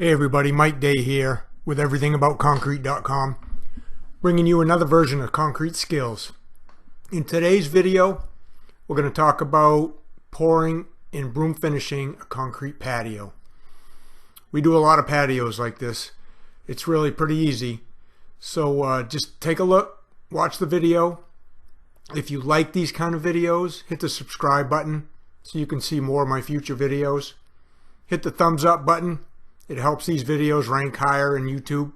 Hey everybody, Mike Day here with everythingaboutconcrete.com, bringing you another version of Concrete Skills. In today's video, we're going to talk about pouring and broom finishing a concrete patio. We do a lot of patios like this. It's really pretty easy. So just take a look, watch the video. If you like these kind of videos, hit the subscribe button so you can see more of my future videos. Hit the thumbs up button. It helps these videos rank higher in YouTube.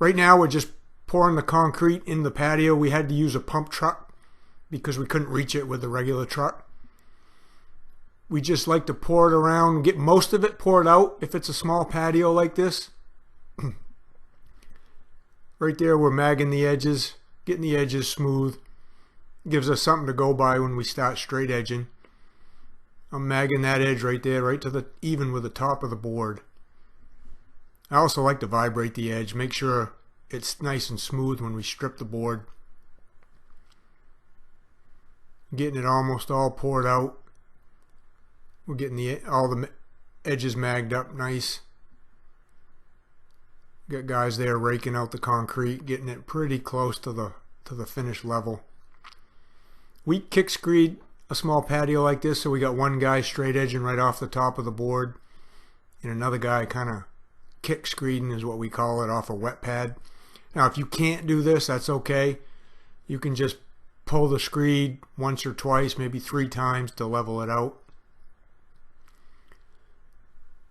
Right now we're just pouring the concrete in the patio. We had to use a pump truck because we couldn't reach it with the regular truck. We just like to pour it around, get most of it poured out if it's a small patio like this. Right there we're magging the edges, getting the edges smooth. Gives us something to go by when we start straight edging. I'm magging that edge right there, right to the even with the top of the board. I also like to vibrate the edge, make sure it's nice and smooth when we strip the board. Getting it almost all poured out. We're getting all the edges magged up nice. Got guys there raking out the concrete, getting it pretty close to the finished level. We kick screed a small patio like this, so we got one guy straight edging right off the top of the board and another guy kind of kick screeding is what we call it, off a wet pad. Now if you can't do this, that's okay. You can just pull the screed once or twice, maybe 3 times to level it out.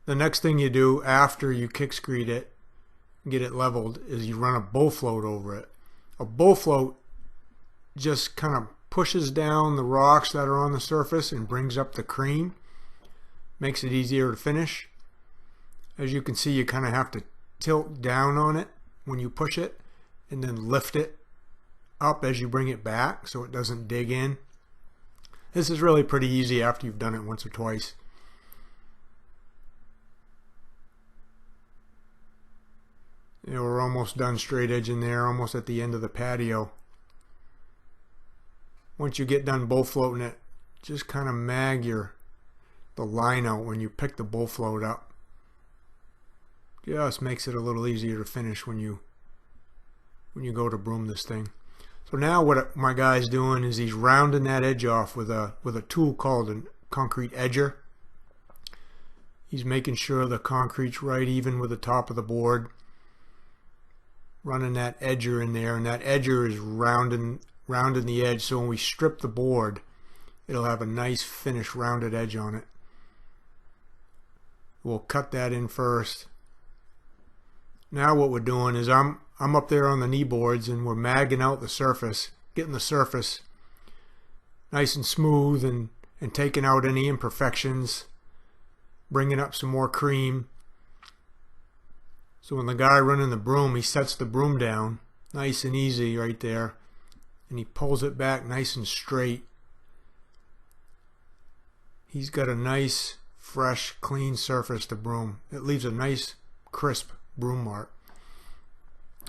The next thing you do after you kick screed it, get it leveled, is you run a bow float over it. A bow float just kind of pushes down the rocks that are on the surface and brings up the cream. Makes it easier to finish. As you can see, you kind of have to tilt down on it when you push it and then lift it up as you bring it back so it doesn't dig in. This is really pretty easy after you've done it once or twice. You know, we're almost done straight edging there, almost at the end of the patio. Once you get done bow floating it, just kind of mag the line out when you pick the bow float up. Just makes it a little easier to finish when you go to broom this thing. So now what my guy's doing is he's rounding that edge off with a tool called a concrete edger. He's making sure the concrete's right even with the top of the board. Running that edger in there, and that edger is rounding the edge, so when we strip the board it'll have a nice finished rounded edge on it. We'll cut that in first. Now what we're doing is I'm up there on the knee boards and we're magging out the surface, getting the surface nice and smooth and taking out any imperfections, bringing up some more cream. So when the guy running the broom, he sets the broom down nice and easy right there, and he pulls it back nice and straight. He's got a nice, fresh, clean surface to broom. It leaves a nice, crisp broom mark.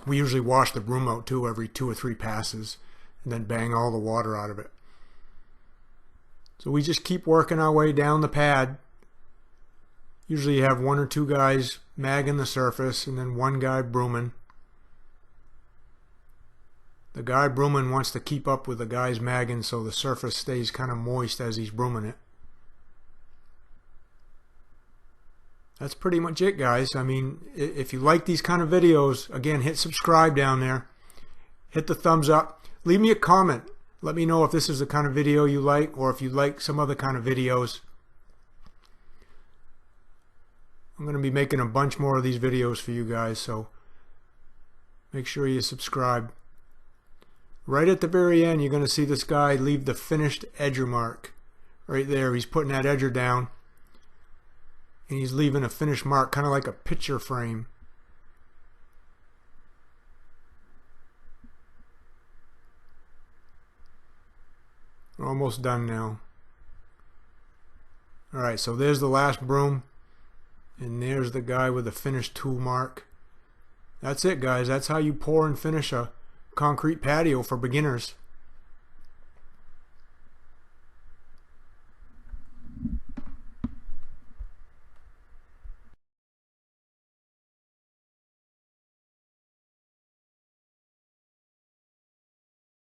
We usually wash the broom out too every 2 or 3 passes and then bang all the water out of it. So we just keep working our way down the pad. Usually you have 1 or 2 guys magging the surface and then 1 guy brooming. The guy brooming wants to keep up with the guys magging so the surface stays kind of moist as he's brooming it. That's pretty much it, guys. I mean, if you like these kind of videos, again, hit subscribe down there. Hit the thumbs up. Leave me a comment. Let me know if this is the kind of video you like or if you like some other kind of videos. I'm going to be making a bunch more of these videos for you guys, so make sure you subscribe. Right at the very end, you're going to see this guy leave the finished edger mark. Right there, he's putting that edger down. And he's leaving a finished mark, kind of like a picture frame. We're almost done now. Alright, so there's the last broom. And there's the guy with the finished tool mark. That's it, guys. That's how you pour and finish a concrete patio for beginners.